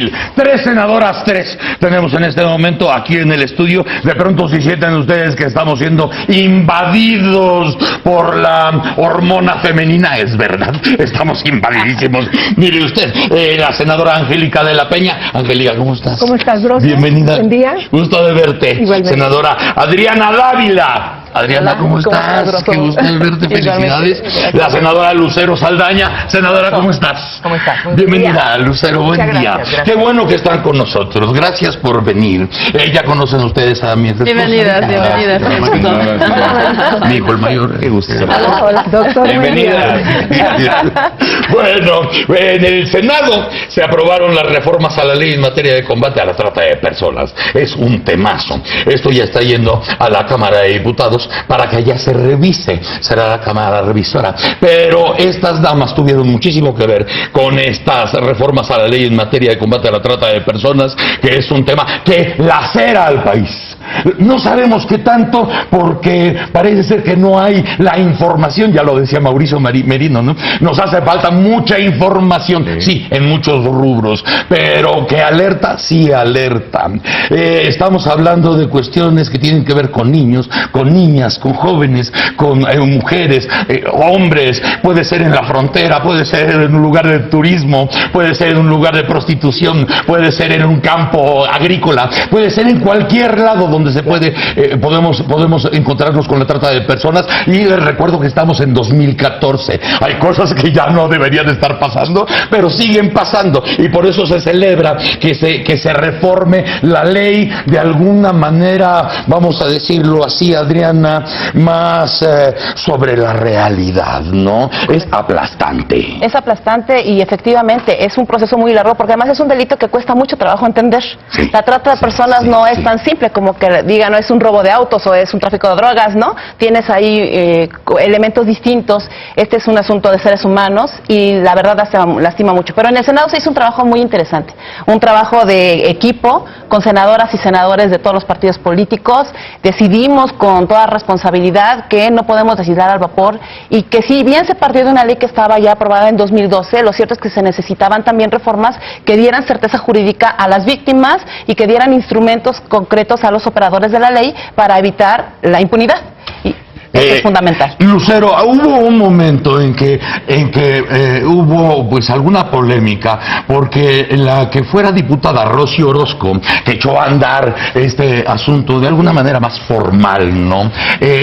Tres senadoras, tres tenemos en este momento aquí en el estudio. De pronto si sienten ustedes que estamos siendo invadidos por la hormona femenina, es verdad, estamos invadidísimos. Mire usted, la senadora Angélica de la Peña. Angélica, ¿cómo estás? ¿Cómo estás, Broso? Bienvenida. Buen día. Gusto de verte. Igualmente. Senadora Adriana Dávila. Adriana, Hola, ¿cómo estás? estás, Qué gusto de verte, felicidades. La senadora Lucero Saldaña. Senadora, ¿cómo estás? ¿Cómo estás? Bienvenida, Lucero, buen día. Gracias. Qué bueno que están con nosotros, gracias por venir. Ya conocen ustedes a mi esposa. Bienvenidas. Mi hijo el mayor, qué gusto. Hola, doctor. Bienvenida. Bueno, en el Senado se aprobaron las reformas a la ley en materia de combate a la trata de personas. Es un temazo. Esto ya está yendo a la Cámara de Diputados para que allá se revise. Será la Cámara revisora. Pero estas damas tuvieron muchísimo que ver con estas reformas a la ley en materia de combate a la trata de personas, que es un tema que lacera al país. No sabemos qué tanto, porque parece ser que no hay la información, ya lo decía Mauricio Merino, ¿no? Nos hace falta mucha información, sí, en muchos rubros, pero que alerta, sí alerta. Estamos hablando de cuestiones que tienen que ver con niños, con niñas, con jóvenes, con mujeres, hombres, puede ser en la frontera, puede ser en un lugar de turismo, puede ser en un lugar de prostitución, puede ser en un campo agrícola, puede ser en cualquier lado donde se puede, podemos encontrarnos con la trata de personas. Y les recuerdo que estamos en 2014. Hay cosas que ya no deberían estar pasando, pero siguen pasando, y por eso se celebra que se reforme la ley de alguna manera, vamos a decirlo así, Adriana, más sobre la realidad, ¿no? Es aplastante. Es aplastante y efectivamente es un proceso muy largo, porque además es un delito que cuesta mucho trabajo entender. Sí, la trata de personas no es tan simple como que diga, no es un robo de autos o es un tráfico de drogas, ¿no? Tienes ahí elementos distintos. Este es un asunto de seres humanos y la verdad lastima mucho. Pero en el Senado se hizo un trabajo muy interesante, un trabajo de equipo con senadoras y senadores de todos los partidos políticos. Decidimos con toda responsabilidad que no podemos legislar al vapor, y que si bien se partió de una ley que estaba ya aprobada en 2012, lo cierto es que se necesitaban también reformas que dieran certeza jurídica a las víctimas y que dieran instrumentos concretos a los operadores de la ley para evitar la impunidad. Y esto es fundamental. Lucero, hubo un momento en que hubo pues alguna polémica, porque la que fuera diputada Rosy Orozco, que echó a andar este asunto de alguna manera más formal, ¿no?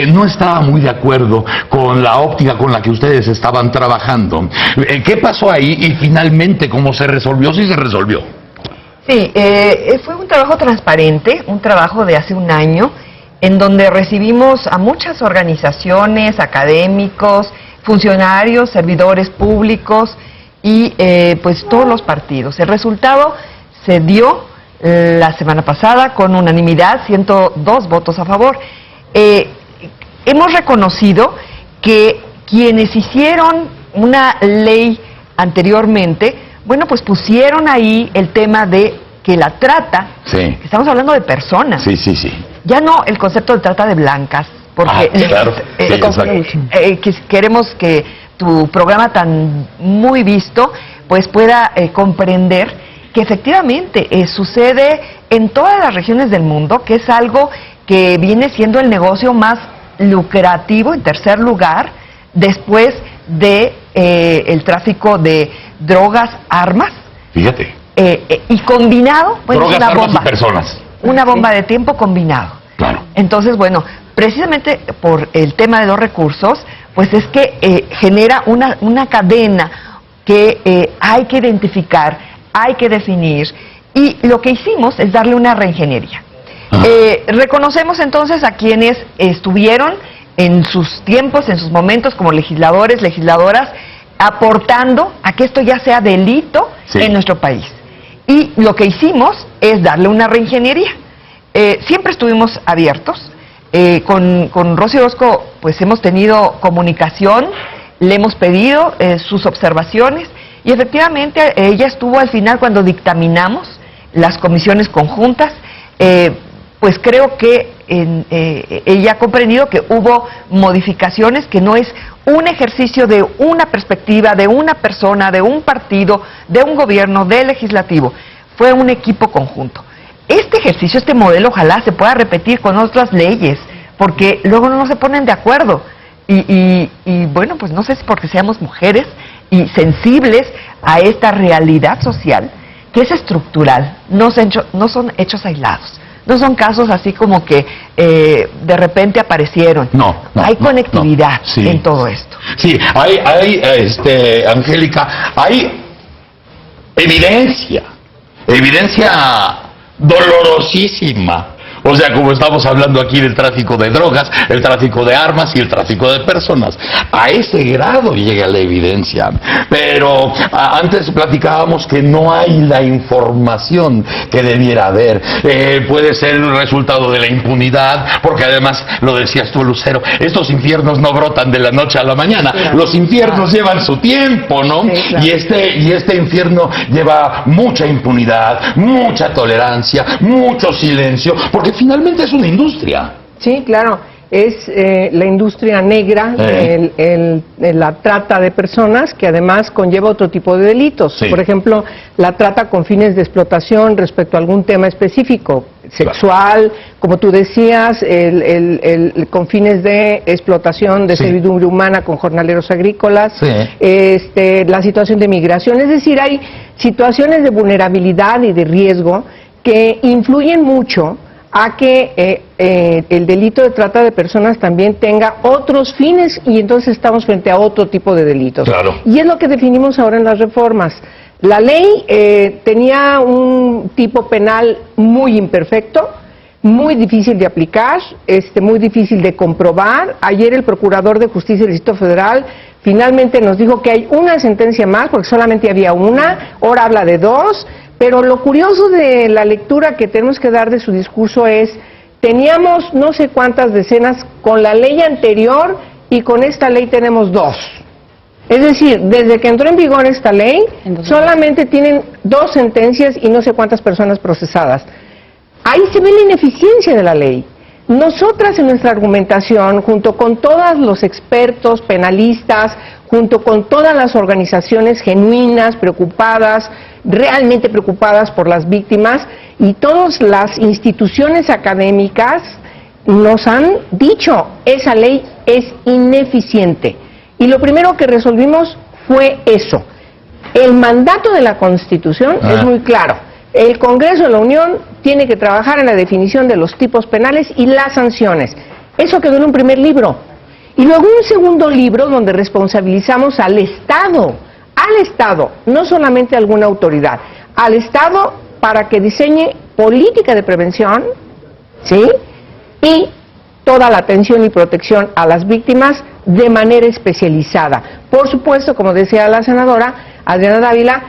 No estaba muy de acuerdo con la óptica con la que ustedes estaban trabajando. ¿Qué pasó ahí y finalmente cómo se resolvió? Sí se resolvió. Sí, fue un trabajo transparente, un trabajo de hace un año, en donde recibimos a muchas organizaciones, académicos, funcionarios, servidores públicos y pues todos los partidos. El resultado se dio la semana pasada con unanimidad, 102 votos a favor. Hemos reconocido que quienes hicieron una ley anteriormente, bueno, pues pusieron ahí el tema de que la trata, sí, estamos hablando de personas, sí, ya no el concepto de trata de blancas, porque claro, queremos que tu programa tan muy visto pues pueda comprender que efectivamente sucede en todas las regiones del mundo, que es algo que viene siendo el negocio más lucrativo, en tercer lugar, después de el tráfico de drogas, armas. Fíjate. Y combinado, bueno, drogas, una armas bomba. Y personas. Una bomba de tiempo combinado. Claro. Entonces, bueno, precisamente por el tema de los recursos, pues es que genera una cadena que hay que identificar, hay que definir, y lo que hicimos es darle una reingeniería. Reconocemos entonces a quienes estuvieron en sus tiempos, en sus momentos como legisladores, legisladoras, aportando a que esto ya sea delito en nuestro país. Y lo que hicimos es darle una reingeniería. Siempre estuvimos abiertos. Con Rosy Orozco pues hemos tenido comunicación, le hemos pedido sus observaciones, y efectivamente ella estuvo al final cuando dictaminamos las comisiones conjuntas. Pues creo que ella ha comprendido que hubo modificaciones, que no es un ejercicio de una perspectiva, de una persona, de un partido, de un gobierno, del legislativo. fue un equipo conjunto. Este ejercicio, este modelo, ojalá se pueda repetir con otras leyes, porque luego no se ponen de acuerdo. Y bueno, pues no sé si porque seamos mujeres y sensibles a esta realidad social, que es estructural, no son hechos aislados. No son casos así como que de repente aparecieron. No, hay conectividad sí, en todo esto. Sí, hay Angélica, hay evidencia dolorosísima. O sea, como estamos hablando aquí del tráfico de drogas, el tráfico de armas y el tráfico de personas. A ese grado llega la evidencia. Pero antes platicábamos que no hay la información que debiera haber. Puede ser el resultado de la impunidad, porque además, lo decías tú, Lucero, estos infiernos no brotan de la noche a la mañana. Claro. Los infiernos llevan su tiempo, ¿no? Sí, claro. Y este infierno lleva mucha impunidad, mucha tolerancia, mucho silencio, porque finalmente es una industria. Sí, claro, es la industria negra, la trata de personas, que además conlleva otro tipo de delitos. Sí. Por ejemplo, la trata con fines de explotación respecto a algún tema específico, sexual, claro, como tú decías, con fines de explotación de servidumbre humana con jornaleros agrícolas, la situación de migración. Es decir, hay situaciones de vulnerabilidad y de riesgo que influyen mucho a que el delito de trata de personas también tenga otros fines, y entonces estamos frente a otro tipo de delitos. Claro. Y es lo que definimos ahora en las reformas. La ley tenía un tipo penal muy imperfecto, muy difícil de aplicar, muy difícil de comprobar. Ayer el Procurador de Justicia del Distrito Federal finalmente nos dijo que hay una sentencia más, porque solamente había una, ahora habla de 2. Pero lo curioso de la lectura que tenemos que dar de su discurso es, teníamos no sé cuántas decenas con la ley anterior y con esta ley tenemos 2. Es decir, desde que entró en vigor esta ley, solamente tienen 2 sentencias y no sé cuántas personas procesadas. Ahí se ve la ineficiencia de la ley. Nosotras en nuestra argumentación, junto con todos los expertos penalistas, junto con todas las organizaciones genuinas, preocupadas, realmente preocupadas por las víctimas, y todas las instituciones académicas nos han dicho, esa ley es ineficiente. Y lo primero que resolvimos fue eso. El mandato de la Constitución es muy claro. El Congreso de la Unión tiene que trabajar en la definición de los tipos penales y las sanciones. Eso quedó en un primer libro. Y luego un segundo libro donde responsabilizamos al Estado, no solamente a alguna autoridad, al Estado para que diseñe política de prevención, ¿sí? Y toda la atención y protección a las víctimas de manera especializada. Por supuesto, como decía la senadora Adriana Dávila,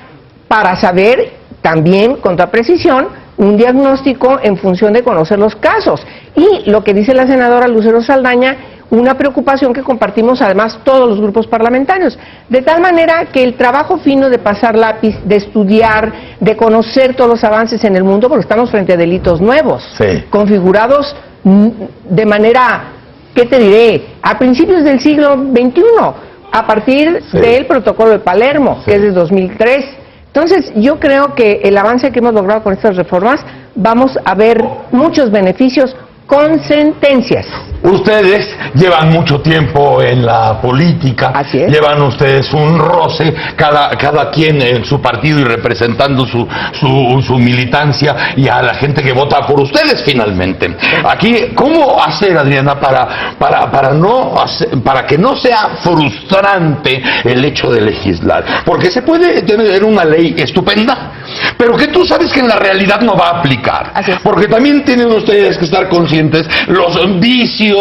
para saber también, con toda precisión, un diagnóstico en función de conocer los casos. Y lo que dice la senadora Lucero Saldaña, una preocupación que compartimos además todos los grupos parlamentarios, de tal manera que el trabajo fino de pasar lápiz, de estudiar, de conocer todos los avances en el mundo, porque estamos frente a delitos nuevos, configurados de manera, ¿qué te diré?, a principios del siglo XXI, a partir del Protocolo de Palermo, que es de 2003. Entonces, yo creo que el avance que hemos logrado con estas reformas, vamos a ver muchos beneficios con sentencias. Ustedes llevan mucho tiempo en la política, así es, llevan ustedes un roce, cada quien en su partido y representando su militancia y a la gente que vota por ustedes finalmente. Aquí, ¿cómo hacer, Adriana, para que no sea frustrante el hecho de legislar? Porque se puede tener una ley estupenda, pero que tú sabes que en la realidad no va a aplicar. Porque también tienen ustedes que estar conscientes los vicios,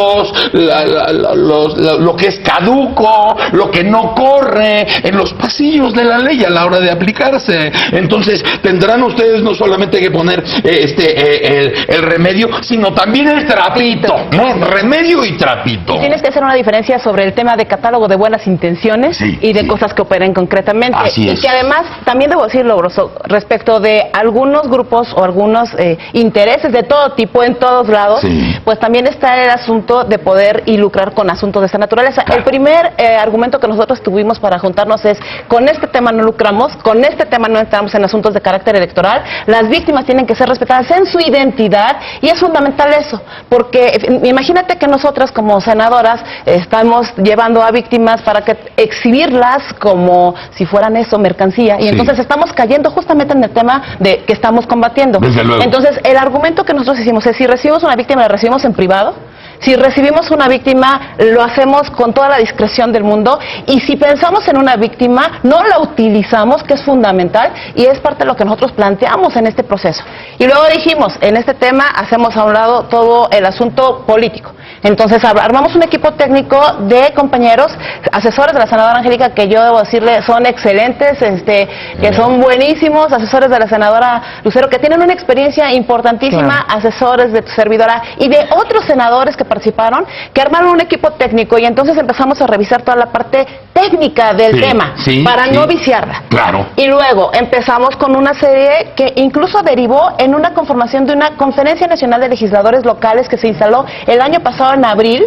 lo que es caduco, lo que no corre en los pasillos de la ley a la hora de aplicarse. Entonces tendrán ustedes no solamente que poner el remedio, sino también el trapito, ¿no? Remedio y trapito. Y tienes que hacer una diferencia sobre el tema de catálogo de buenas intenciones y de cosas que operen concretamente. Así es. Y que además, también debo decirlo, Broso, respecto de algunos grupos o algunos intereses de todo tipo en todos lados, pues también está el asunto de poder y lucrar con asuntos de esta naturaleza. El primer argumento que nosotros tuvimos para juntarnos es, con este tema no lucramos, con este tema no entramos en asuntos de carácter electoral, las víctimas tienen que ser respetadas en su identidad, y es fundamental eso, porque imagínate que nosotras como senadoras estamos llevando a víctimas para que exhibirlas como si fueran eso, mercancía, y entonces estamos cayendo justamente en el tema de que estamos combatiendo. Entonces, el argumento que nosotros hicimos es, si recibimos una víctima, la recibimos en privado. Si recibimos una víctima, lo hacemos con toda la discreción del mundo, y si pensamos en una víctima, no la utilizamos, que es fundamental, y es parte de lo que nosotros planteamos en este proceso. Y luego dijimos, en este tema hacemos a un lado todo el asunto político. Entonces armamos un equipo técnico de compañeros, asesores de la senadora Angélica, que yo debo decirle son excelentes, que son buenísimos, asesores de la senadora Lucero, que tienen una experiencia importantísima, asesores de tu servidora y de otros senadores que participaron, que armaron un equipo técnico, y entonces empezamos a revisar toda la parte técnica del tema, para no viciarla. Y luego empezamos con una serie que incluso derivó en una conformación de una Conferencia Nacional de Legisladores Locales que se instaló el año pasado en abril,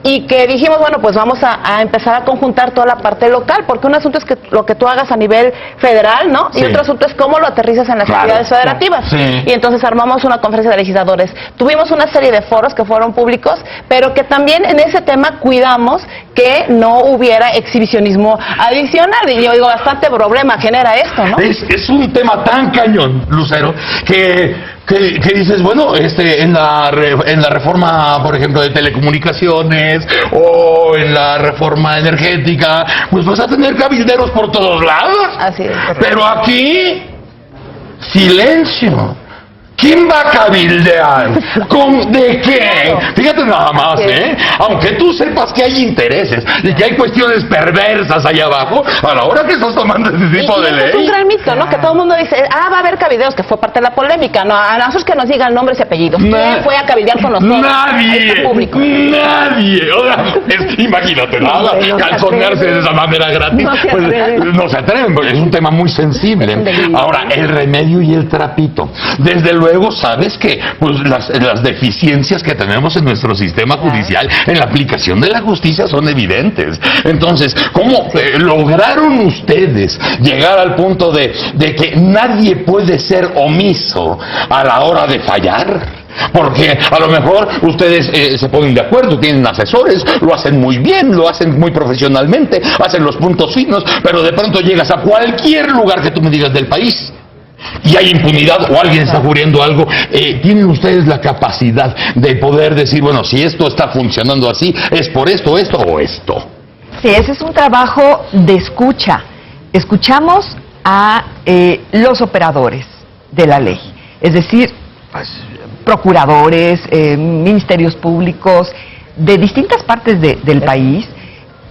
y que dijimos, bueno, pues vamos a empezar a conjuntar toda la parte local, porque un asunto es que lo que tú hagas a nivel federal, ¿no? Y otro asunto es cómo lo aterrizas en las entidades federativas. Y entonces armamos una conferencia de legisladores. Tuvimos una serie de foros que fueron públicos, pero que también en ese tema cuidamos que no hubiera exhibicionismo adicional. Y yo digo, bastante problema genera esto, ¿no? Es un tema tan cañón, Lucero, que dices, bueno, en la reforma, por ejemplo, de telecomunicaciones, o en la reforma energética, pues vas a tener cabilderos por todos lados. Así es. Pero aquí, silencio. ¿Quién va a cabildear? ¿De qué? Fíjate nada más, aunque tú sepas que hay intereses y que hay cuestiones perversas allá abajo, a la hora que estás tomando ese tipo de ley. Es un gran mito, ¿no? Que todo el mundo dice, va a haber cabildeos, que fue parte de la polémica. No, a nosotros que nos digan nombres y apellidos. ¿Quién fue a cabildear con nosotros? Nadie. Imagínate, calzonearse de esa manera gratis. No se atreven, porque es un tema muy sensible. Ahora, el remedio y el trapito. Desde luego, sabes que pues las deficiencias que tenemos en nuestro sistema judicial en la aplicación de la justicia son evidentes. Entonces, ¿cómo lograron ustedes llegar al punto de que nadie puede ser omiso a la hora de fallar? Porque a lo mejor ustedes se ponen de acuerdo, tienen asesores, lo hacen muy bien, lo hacen muy profesionalmente, hacen los puntos finos, pero de pronto llegas a cualquier lugar que tú me digas del país y hay impunidad o alguien está ocurriendo algo. ¿Tienen ustedes la capacidad de poder decir, bueno, si esto está funcionando así, es por esto o esto? Sí, ese es un trabajo de escucha. Escuchamos a los operadores de la ley, es decir, pues, procuradores, ministerios públicos de distintas partes del país,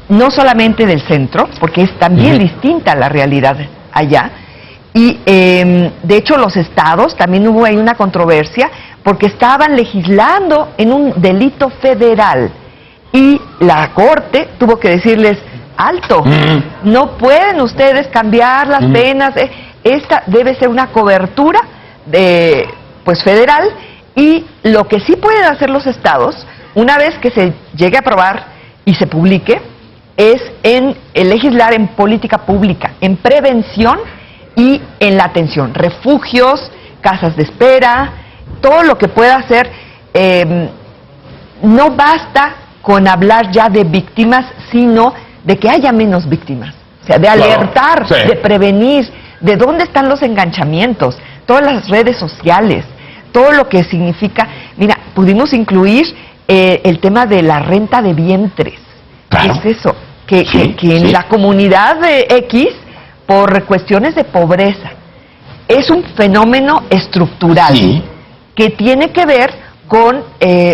no solamente del centro, porque es también distinta la realidad allá. Y de hecho los estados, también hubo ahí una controversia, porque estaban legislando en un delito federal y la Corte tuvo que decirles, alto, no pueden ustedes cambiar las penas, esta debe ser una cobertura pues federal, y lo que sí pueden hacer los estados, una vez que se llegue a aprobar y se publique, es en legislar en política pública, en prevención y en la atención, refugios, casas de espera, todo lo que pueda hacer. No basta con hablar ya de víctimas, sino de que haya menos víctimas, o sea, de alertar, de prevenir, de dónde están los enganchamientos, todas las redes sociales, todo lo que significa. Mira, pudimos incluir el tema de la renta de vientres. ¿Qué es eso? Que en la comunidad de X, por cuestiones de pobreza, es un fenómeno estructural que tiene que ver con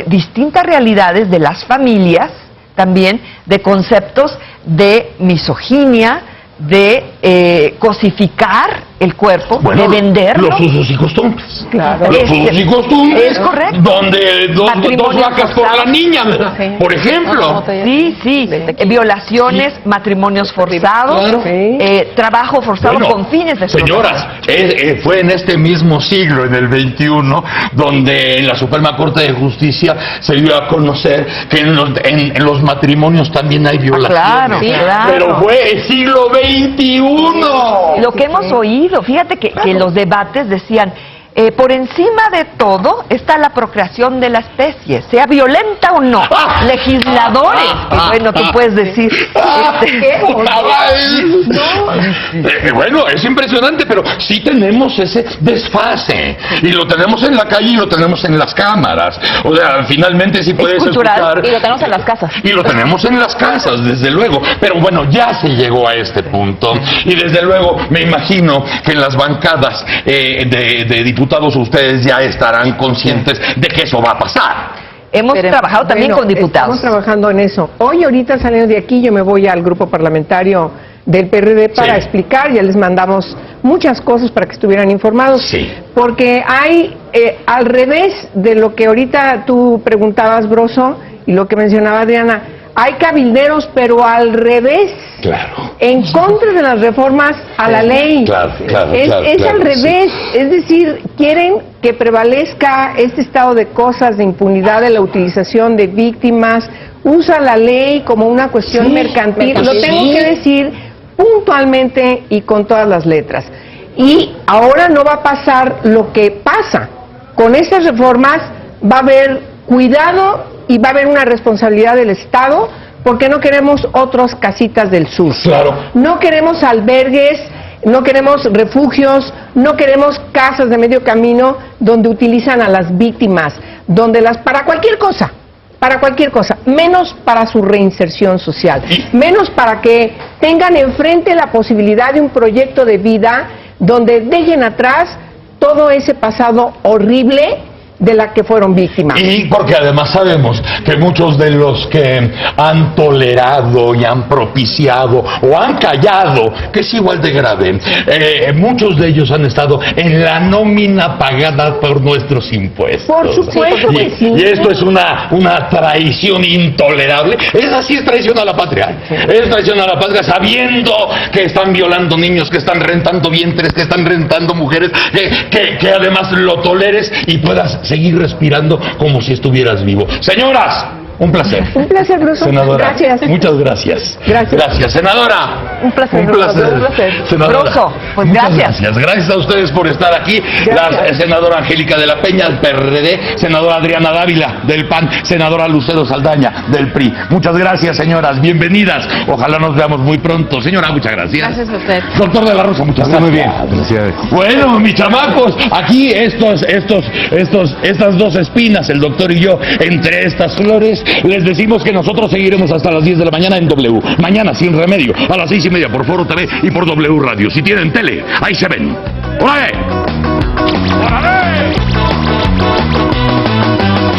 distintas realidades de las familias, también de conceptos de misoginia, de cosificar el cuerpo, Bueno, de venderlo. los usos y costumbres. Claro. Los usos y costumbres. Es correcto. Donde dos vacas por la niña, ¿verdad? Sí. Por ejemplo. Sí, violaciones, matrimonios forzados, Claro. trabajo forzado Bueno, con fines de explotación. señoras, fue en este mismo siglo, en el XXI, donde en la Suprema Corte de Justicia se dio a conocer que en los matrimonios también hay violaciones. Claro, Sí, claro. Pero fue el siglo XXI. Lo que hemos oído, fíjate que los debates decían, por encima de todo está la procreación de la especie, sea violenta o no. Legisladores, bueno, tú puedes decir. Bueno, es impresionante, pero sí tenemos ese desfase. Y lo tenemos en la calle y lo tenemos en las cámaras. O sea, finalmente sí puedes escuchar. Y lo tenemos en las casas. Y lo tenemos en las casas, desde luego. Pero bueno, ya se llegó a este punto. Y desde luego, me imagino que en las bancadas de diputados ustedes ya estarán conscientes de que eso va a pasar. Hemos trabajado también con diputados. Estamos trabajando en eso. Hoy, ahorita saliendo de aquí, yo me voy al grupo parlamentario del PRD para explicar. Ya les mandamos muchas cosas para que estuvieran informados. Sí. Porque hay, al revés de lo que ahorita tú preguntabas, Broso, y lo que mencionaba Adriana, hay cabilderos, pero al revés. Claro. En contra de las reformas a la ley. Claro, es claro, al revés, es decir, quieren que prevalezca este estado de cosas de impunidad de la utilización de víctimas, usa la ley como una cuestión mercantil, lo tengo que decir puntualmente y con todas las letras. Y ahora no va a pasar lo que pasa. Con estas reformas va a haber cuidado y va a haber una responsabilidad del Estado, porque no queremos otras casitas del sur. Claro. No queremos albergues, no queremos refugios, no queremos casas de medio camino donde utilizan a las víctimas, donde para cualquier cosa, menos para su reinserción social, menos para que tengan enfrente la posibilidad de un proyecto de vida donde dejen atrás todo ese pasado horrible de la que fueron víctimas. Y porque además sabemos que muchos de los que han tolerado y han propiciado o han callado, que es igual de grave, muchos de ellos han estado en la nómina pagada por nuestros impuestos. Por supuesto que sí. Y esto es una traición intolerable. Esa sí es traición a la patria. Es traición a la patria sabiendo que están violando niños, que están rentando vientres, que están rentando mujeres, que además lo toleres y puedas seguir respirando como si estuvieras vivo. Señoras, un placer. Un placer, Broso. Senadora, Gracias. muchas gracias. Gracias. Senadora. Un placer. Un placer. Un placer. Senadora, Broso, pues muchas gracias. Gracias a ustedes por estar aquí. La senadora Angélica de la Peña, del PRD, senadora Adriana Dávila, del PAN, senadora Lucero Saldaña, del PRI. Muchas gracias, señoras. Bienvenidas. Ojalá nos veamos muy pronto. Señora, muchas gracias. Gracias a usted. Doctor de la Rosa, muchas gracias. Muy bien, felicidades. Bueno, mis chamacos, aquí estas dos espinas, el doctor y yo, entre estas flores, les decimos que nosotros seguiremos hasta las 10 de la mañana en W. Mañana, sin remedio, a las 6:30 por Foro TV y por W Radio. Si tienen tele, ahí se ven. ¡Hola!